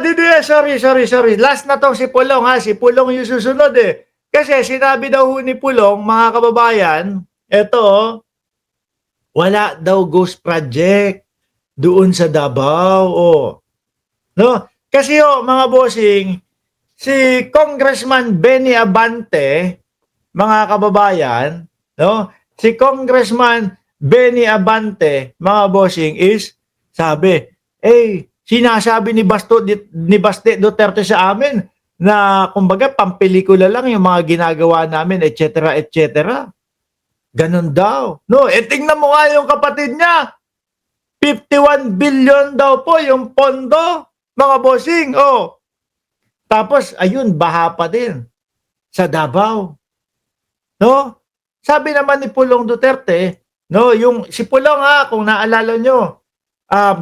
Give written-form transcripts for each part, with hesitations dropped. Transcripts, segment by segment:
DDS, sorry. Last na tong si Pulong ha. Si Pulong yung susunod eh. Kasi sinabi daw ni Pulong, mga kababayan, eto, wala daw ghost project doon sa Davao. Oh. No? Kasi mga bossing, si Congressman Benny Abante, mga kababayan, no? Si Congressman Benny Abante, mga bossing, is sabi, sinasabi ni Baste Duterte sa amin na kumbaga pampelikula lang yung mga ginagawa namin, etc., etc. Ganun daw. No, tingnan mo nga yung kapatid niya. 51 billion daw po yung pondo, mga bossing. Oh. Tapos, ayun, baha pa din sa Davao. No? Sabi naman ni Pulong Duterte, no, yung si Pulong kung naalala nyo,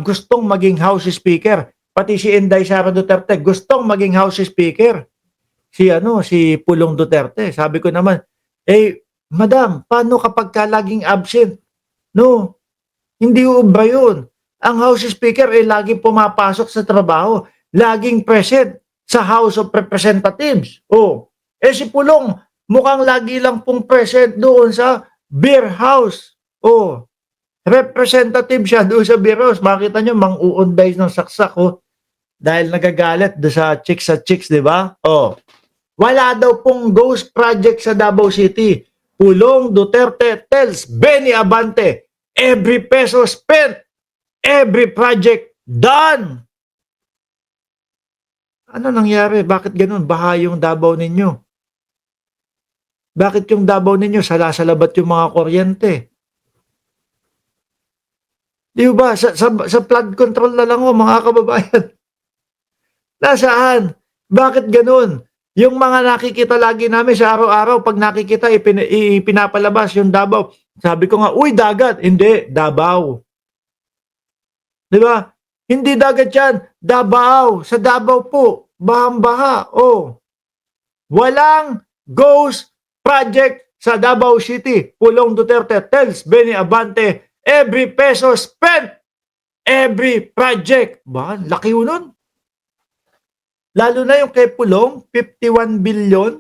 gustong maging House Speaker. Pati si Inday Sara Duterte gustong maging House Speaker. Si Pulong Duterte. Sabi ko naman, Madam, paano kapag ka laging absent? No, hindi ubra yun. Ang House Speaker laging pumapasok sa trabaho, laging present sa House of Representatives. Si Pulong, mukhang lagi lang pong present doon sa beer house. Representative siya doon sa beer house. Makita nyo, mang-uunday ng saksak. Dahil nagagalit doon sa chicks, di ba? Wala daw pong ghost project sa Davao City. Pulong Duterte tells Benny Abante, every peso spent, every project done. Ano nangyari? Bakit ganun? Baha yung Davao ninyo. Bakit yung Davao ninyo salasalabat yung mga kuryente? Di ba? Sa flood control na lang mga kababayan. Nasaan? Bakit ganun? Yung mga nakikita lagi namin sa araw-araw, pag nakikita, ipinapalabas yung Davao. Sabi ko nga, uy, dagat. Hindi, Davao. Di ba? Hindi dagat yan. Davao. Sa Davao po. Bahang-baha. Walang ghost project sa Davao City. Pulong Duterte tells Benny Abante, every peso spent, every project. Ba, laki yun nun. Lalo na yung kay Pulong, 51 billion.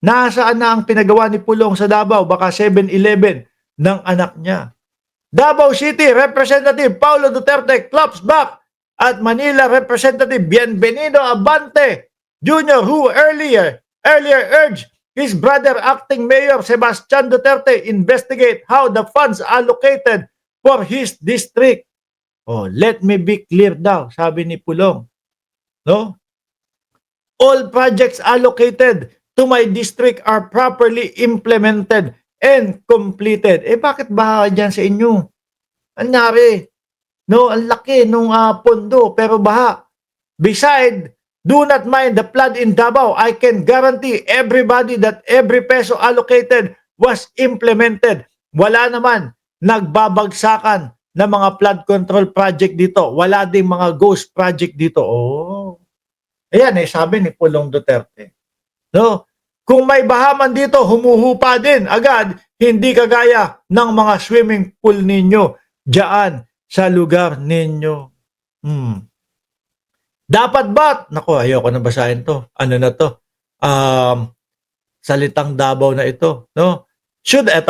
Nasaan na ang pinagawa ni Pulong sa Davao? Baka 7-Eleven ng anak niya. Davao City Representative Paulo Duterte claps back at Manila Representative Bienvenido Abante Jr. who earlier urged his brother acting Mayor Sebastian Duterte investigate how the funds allocated for his district. Let me be clear daw, sabi ni Pulong. No? All projects allocated to my district are properly implemented and completed. Bakit baha dyan sa inyo? Anyari? No, ang laki nung pondo, pero baha. Beside, do not mind the flood in Davao. I can guarantee everybody that every peso allocated was implemented. Wala naman nagbabagsakan na mga flood control project dito. Wala ding mga ghost project dito. Ayan sabi ni Pulong Duterte. No? Kung may bahaman dito, humuhupa din agad, hindi kagaya ng mga swimming pool ninyo diyan sa lugar ninyo. Dapat ba't? Naku, ayoko na basahin to. Ano na to? Salitang Davao na ito. No? Should a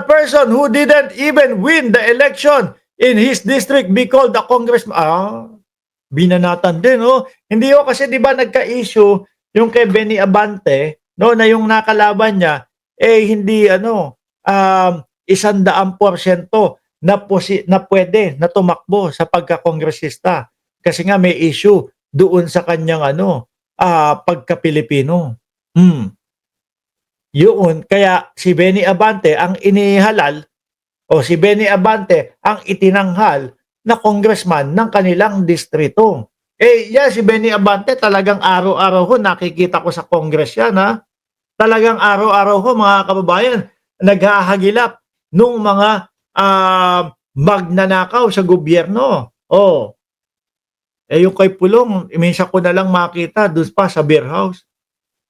person who didn't even win the election in his district be called a congressman? Binanatan din, Hindi kasi 'di ba nagka-issue yung kay Benny Abante, na yung nakalaban niya hindi 100% na pwede na tumakbo sa pagka-kongresista kasi nga may issue doon sa kanyang pagka-Pilipino. Yun, kaya si Benny Abante ang inihalal si Benny Abante ang itinanghal na congressman ng kanilang distrito. Si Benny Abante talagang araw-araw nakikita ko sa Congress yan, Talagang araw-araw mga kababayan, naghahagilap nung mga magnanakaw sa gobyerno. Yung kay Pulong, minsan ko na lang makita doon pa sa beer house.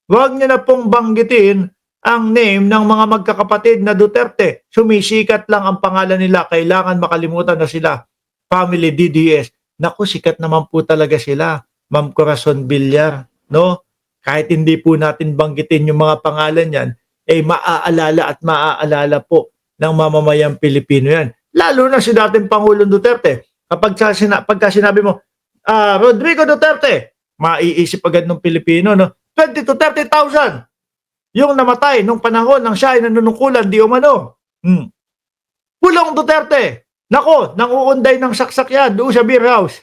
Huwag niyo na pong banggitin ang name ng mga magkakapatid na Duterte. Sumisikat lang ang pangalan nila. Kailangan makalimutan na sila. Family DDS. Naku, sikat naman po talaga sila. Ma'am Corazon Villar, no? Kahit hindi po natin banggitin yung mga pangalan yan, eh maaalala at maaalala po ng mamamayang Pilipino yan. Lalo na si dating Pangulong Duterte. Pagka sinabi mo, Rodrigo Duterte, maiisip agad ng Pilipino, no? 20 to 30,000 yung namatay nung panahon ng siya ay nanunungkulan di umano. Pulong Duterte, nako, nanguunday ng saksak yan doon sa beer house.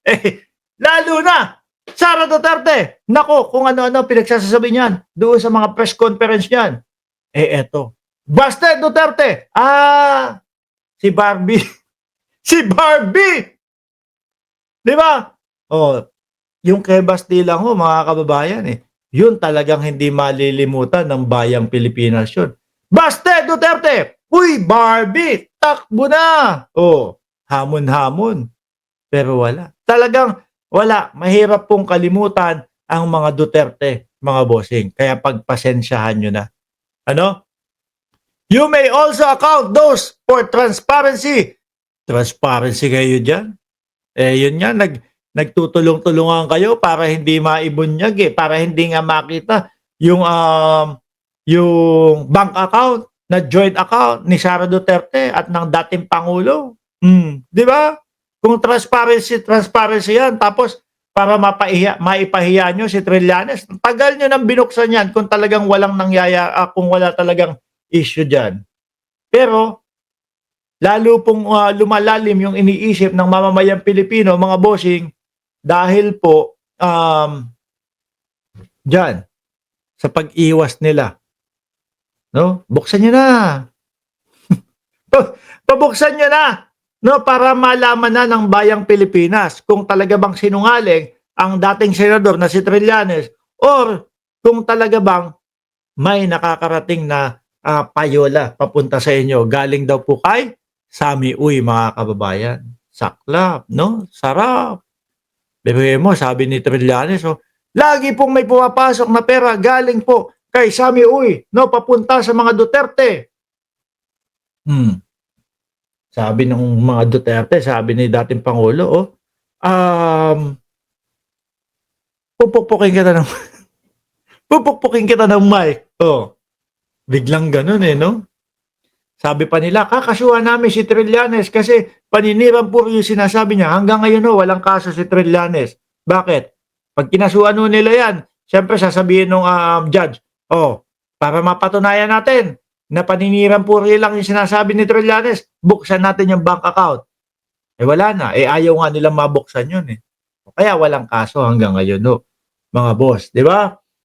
Eh, lalo na, Sara Duterte, nako, kung ano-ano pinagsasasabi niyan doon sa mga press conference niyan. Eh, eto. Basta Duterte, si Barbie. Si Barbie! Di ba? Oh, yung kay Bastila ho, mga kababayan, yun talagang hindi malilimutan ng bayang Pilipinas yun. Baste Duterte! Uy, Barbie! Takbo na! Oh, hamon-hamon. Pero wala. Talagang wala. Mahirap pong kalimutan ang mga Duterte, mga bossing. Kaya pagpasensyahan nyo na. Ano? You may also account those for transparency. Transparency kayo dyan? Yun nga, nagtutulong-tulungan kayo para hindi maibunyag para hindi nga makita yung bank account na joint account ni Sara Duterte at ng dating Pangulo. Di ba? Kung transparency yan, tapos para maipahiya nyo si Trillanes, tagal nyo nang binuksan yan kung talagang walang kung wala talagang issue dyan. Pero, lalo pong lumalalim yung iniisip ng mamamayang Pilipino, mga bossing, dahil po dyan, sa pag-iwas nila. No? Buksan nyo na. Pabuksan nyo na. No? Para malaman na ng bayang Pilipinas kung talaga bang sinungaling ang dating senador na si Trillanes or kung talaga bang may nakakarating na payola papunta sa inyo. Galing daw po kay Sami Uy, mga kababayan. Saklap, no? Sarap. Bebe mo, sabi ni Trillanes, lagi pong may pumapasok na pera galing po kay Sami Uy, no? Papunta sa mga Duterte. Sabi ng mga Duterte, sabi ni dating Pangulo, pupukpukin kita ng pupukpukin kita ng mic. Biglang ganun no? Sabi pa nila, kakasuhan namin si Trillanes kasi paninirang puro yung sinasabi niya. Hanggang ngayon walang kaso si Trillanes. Bakit? Pag kinasuhan nila yan, siyempre sasabihin ng judge, para mapatunayan natin na paninirang puro lang yung sinasabi ni Trillanes, buksan natin yung bank account. Wala na. Ayaw nga nilang mabuksan yun. Kaya walang kaso hanggang ngayon, mga boss. Di ba?